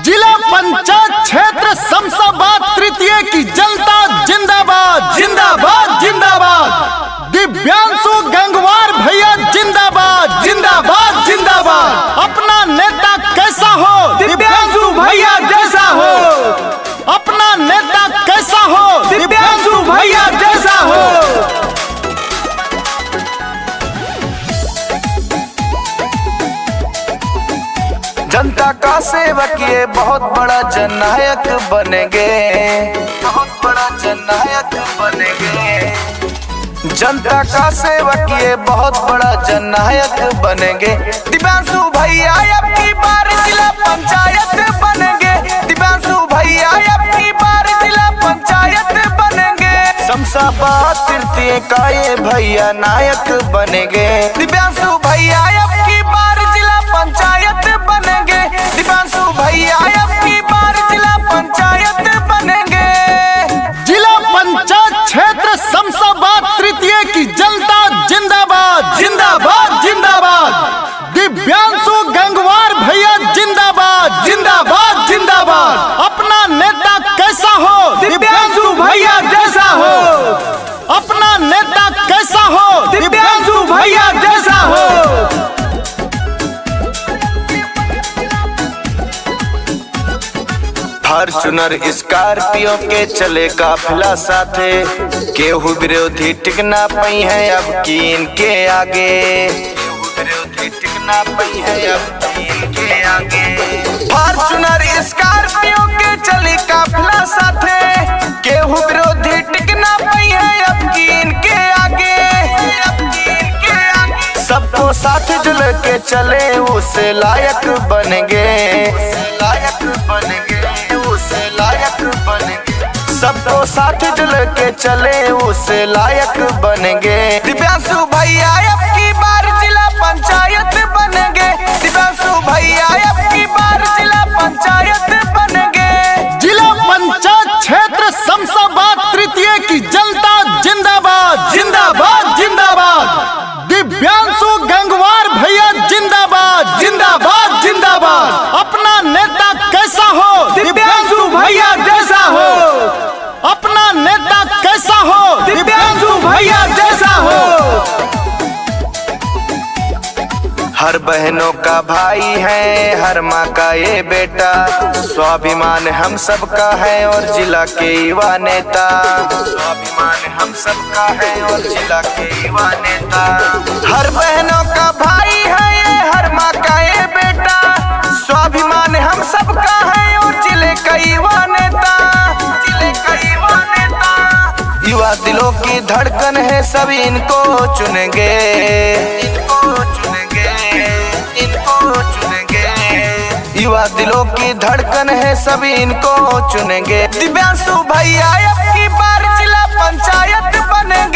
जिला पंचायत क्षेत्र शमशाबाद तृतीय की जनता जिंदाबाद जिंदाबाद जिंदाबाद। दिव्यांशु गंगवार भैया जिंदाबाद जिंदाबाद जिंदाबाद। अपना नेता कैसा हो दिव्यांशु भैया जैसा हो, अपना नेता कैसा हो दिव्यांशु भैया जैसा हो। जनता का सेवक ये बहुत बड़ा जननायक बनेंगे, बहुत बड़ा जननायक बनेंगे। जनता का सेवक ये बहुत बड़ा जननायक बनेंगे। दिव्यांशु भैया अब की बार जिला पंचायत बनेंगे। दिव्यांशु भैया अब की बार जिला पंचायत बनेंगे। शमशाबाद तृतीय का ये भैया नायक बनेंगे। दिव्यांशु भैया अब की बार जिला पंचायत बनेंगे। दिव्यांशु भैया अब की बार जिला पंचायत बनेंगे। जिला पंचायत क्षेत्र शमशाबाद तृतीय की जनता जिंदाबाद जिंदाबाद जिंदाबाद। दिव्यांशु गंगवार भैया जिंदाबाद जिंदाबाद जिंदाबाद। अपना नेता कैसा हो दिव्यांशु भैया जैसा हो, अपना नेता कैसा हो दिव्यांशु भैया जैसा हो। फॉर्च्यूनर स्कॉर्पियो के चले काफिला साथे, केहू विरोधी टिकना पई है अब की इनके आगे। विरोधी टिकना पई है अब की इनके आगे। फॉर्च्यूनर स्कॉर्पियो के चले काफिला साथे, केहू विरोधी टिकना पई है अब की इनके आगे। सबको साथ जुल के चले उसे लायक बनेंगे, लायक बनेंगे, उसे लायक बनेंगे। सबको साथ जुल के चले उसे लायक बनेंगे। दिव्यांशु भैया अब की बार जिला पंचायत बनेंगे। दिव्यांशु भैया अब की बार जिला पंचायत बनेंगे। जिला पंचायत क्षेत्र शमशाबाद तृतीय की जनता जिंदाबाद जिंदाबाद जिंदाबाद। दिव्यांशु गंगवार भैया जिंदाबाद जिंदाबाद जिंदाबाद। अपना नेता कैसा हो दिव्यांशु भैया जैसा हो, अपना नेता कैसा हो दिव्यांशु भैया जैसा हो। हर बहनों का भाई है, हर माँ का ये बेटा। स्वाभिमान हम सबका है और जिला के युवा नेता। स्वाभिमान हम सबका है और जिला के युवा नेता। हर बहनों का भाई है ये, हर माँ का ये बेटा। स्वाभिमान हम सबका है और जिले का युवा नेता, जिले का युवा नेता। युवा दिलों की धड़कन है, सभी इनको चुनेंगे, इनको चुनेंगे, इनको चुनेंगे। युवा दिलों की धड़कन है, सभी इनको चुनेंगे। दिव्यांशु भैया अब की बार जिला पंचायत बनेंगे।